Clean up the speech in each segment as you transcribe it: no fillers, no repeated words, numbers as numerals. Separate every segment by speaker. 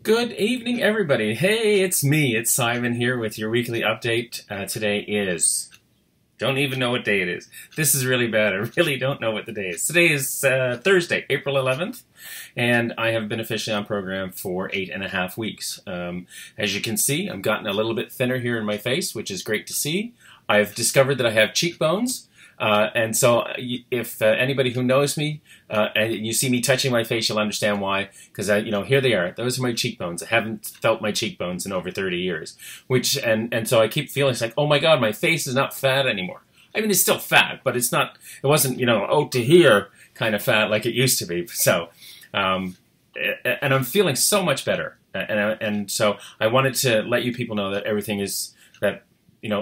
Speaker 1: Good evening, everybody. Hey, it's me. It's Simon here with your weekly update. Today is... Don't even know what day it is. This is really bad. I really don't know what the day is. Today is Thursday, April 11th, and I have been officially on program for 8.5 weeks. As you can see, I've gotten a little bit thinner here in my face, which is great to see. I've discovered that I have cheekbones. And so if anybody who knows me and you see me touching my face, you'll understand why. Because, here they are. Those are my cheekbones. I haven't felt my cheekbones in over 30 years. And so I keep feeling it's like, oh my God, my face is not fat anymore. I mean, it's still fat, but it wasn't, oh, to here kind of fat like it used to be. So, and I'm feeling so much better. And so I wanted to let you people know that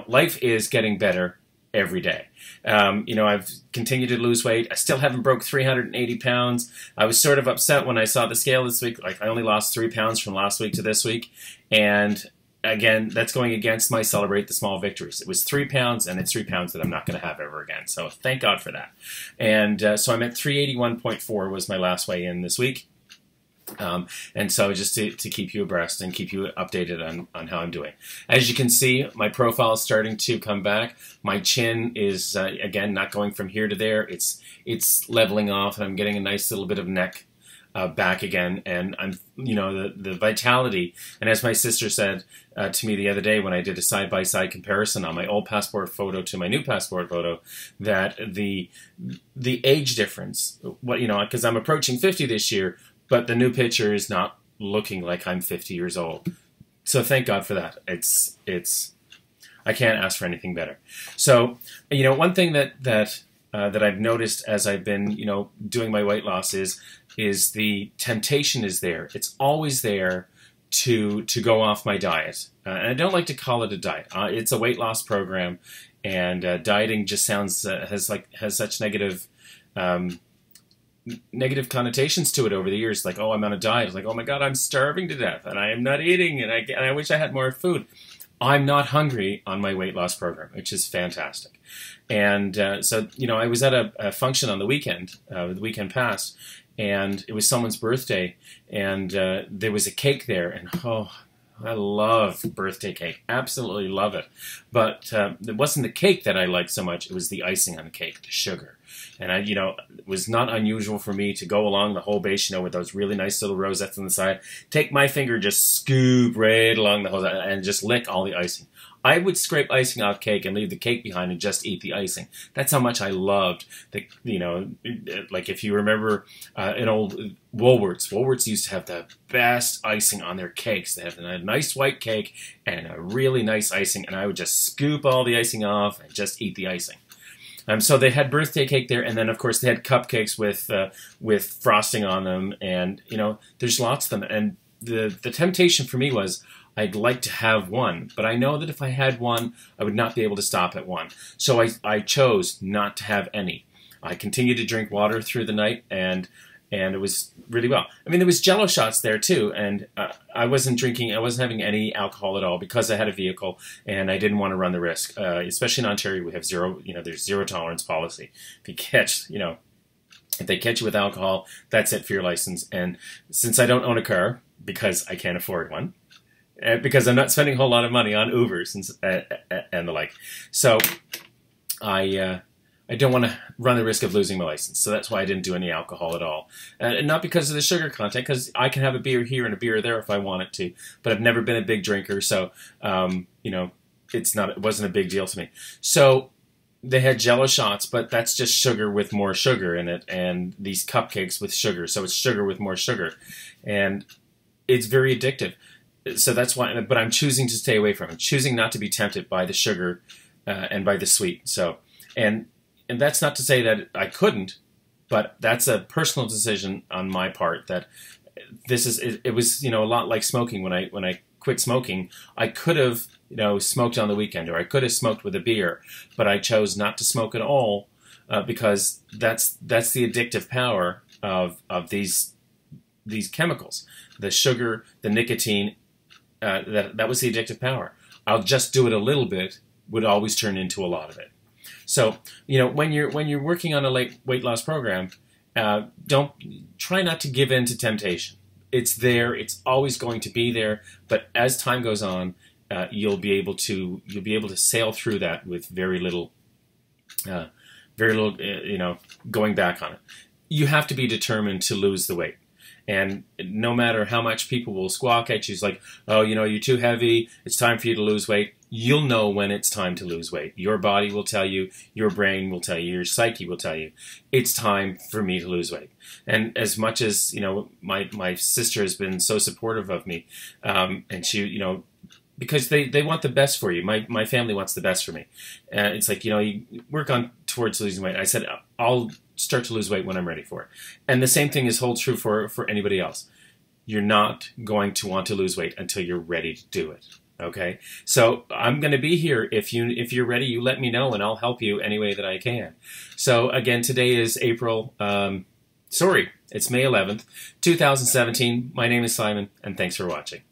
Speaker 1: life is getting better every day. I've continued to lose weight. I still haven't broke 380 pounds. I was sort of upset when I saw the scale this week. Like, I only lost 3 pounds from last week to this week. And again, that's going against my celebrate the small victories. It was 3 pounds, and it's 3 pounds that I'm not going to have ever again. So thank God for that. And so I'm at 381.4 was my last weigh in this week. And so just to keep you abreast and keep you updated on how I'm doing. As you can see, my profile is starting to come back. My chin is, again, not going from here to there. It's leveling off, and I'm getting a nice little bit of neck back again. And I'm, the vitality. And as my sister said to me the other day when I did a side-by-side comparison on my old passport photo to my new passport photo, that the age difference, because I'm approaching 50 this year, but the new picture is not looking like I'm 50 years old. So thank God for that. I can't ask for anything better. So, one thing that I've noticed as I've been, doing my weight loss is the temptation is there. It's always there to go off my diet. And I don't like to call it a diet. It's a weight loss program, and dieting just sounds has such negative connotations to it over the years. Like, oh, I'm on a diet. It's like, oh my God, I'm starving to death and I am not eating and I wish I had more food. I'm not hungry on my weight loss program, which is fantastic. And so, I was at a function on the weekend past, and it was someone's birthday, and there was a cake there, and oh, I love birthday cake. Absolutely love it. But it wasn't the cake that I liked so much. It was the icing on the cake, the sugar. And it was not unusual for me to go along the whole base, with those really nice little rosettes on the side, take my finger, just scoop right along the whole side, and just lick all the icing. I would scrape icing off cake and leave the cake behind and just eat the icing. That's how much I loved like if you remember an old Woolworths used to have the best icing on their cakes. They have a nice white cake and a really nice icing, and I would just scoop all the icing off and just eat the icing. So they had birthday cake there, and then of course they had cupcakes with frosting on them, and there's lots of them. And the temptation for me was I'd like to have one, but I know that if I had one, I would not be able to stop at one. So I chose not to have any. I continued to drink water through the night, and it was really well. I mean, there was Jello shots there too, and I wasn't having any alcohol at all because I had a vehicle and I didn't want to run the risk. Especially in Ontario, we have there's zero tolerance policy. If they catch you with alcohol, that's it for your license. And since I don't own a car because I can't afford one, because I'm not spending a whole lot of money on Ubers and the like, so I don't want to run the risk of losing my license, so that's why I didn't do any alcohol at all. And not because of the sugar content, because I can have a beer here and a beer there if I wanted to, but I've never been a big drinker, so, it wasn't a big deal to me. So they had Jello shots, but that's just sugar with more sugar in it, and these cupcakes with sugar, so it's sugar with more sugar. And it's very addictive. So that's why, but I'm choosing to stay away from it. I'm choosing not to be tempted by the sugar and by the sweet. So, and that's not to say that I couldn't, but that's a personal decision on my part. That it was a lot like smoking. When I quit smoking, I could have smoked on the weekend, or I could have smoked with a beer, but I chose not to smoke at all because that's the addictive power of these chemicals, the sugar, the nicotine. That was the addictive power. I'll just do it a little bit would always turn into a lot of it. So, when you're working on a weight loss program, don't try not to give in to temptation. it's there. It's always going to be there. But as time goes on, you'll be able to sail through that with very little, going back on it. You have to be determined to lose the weight. And no matter how much people will squawk at you, it's like, oh, you're too heavy, it's time for you to lose weight. You'll know when it's time to lose weight. Your body will tell you, your brain will tell you, your psyche will tell you, it's time for me to lose weight. And as much as, my sister has been so supportive of me, and she, because they want the best for you. My family wants the best for me. It's like, you work on towards losing weight. I said, I'll start to lose weight when I'm ready for it. And the same thing holds true for anybody else. You're not going to want to lose weight until you're ready to do it. Okay? So I'm going to be here. If you're ready, you let me know and I'll help you any way that I can. So again, today is it's May 11th, 2017. My name is Simon, and thanks for watching.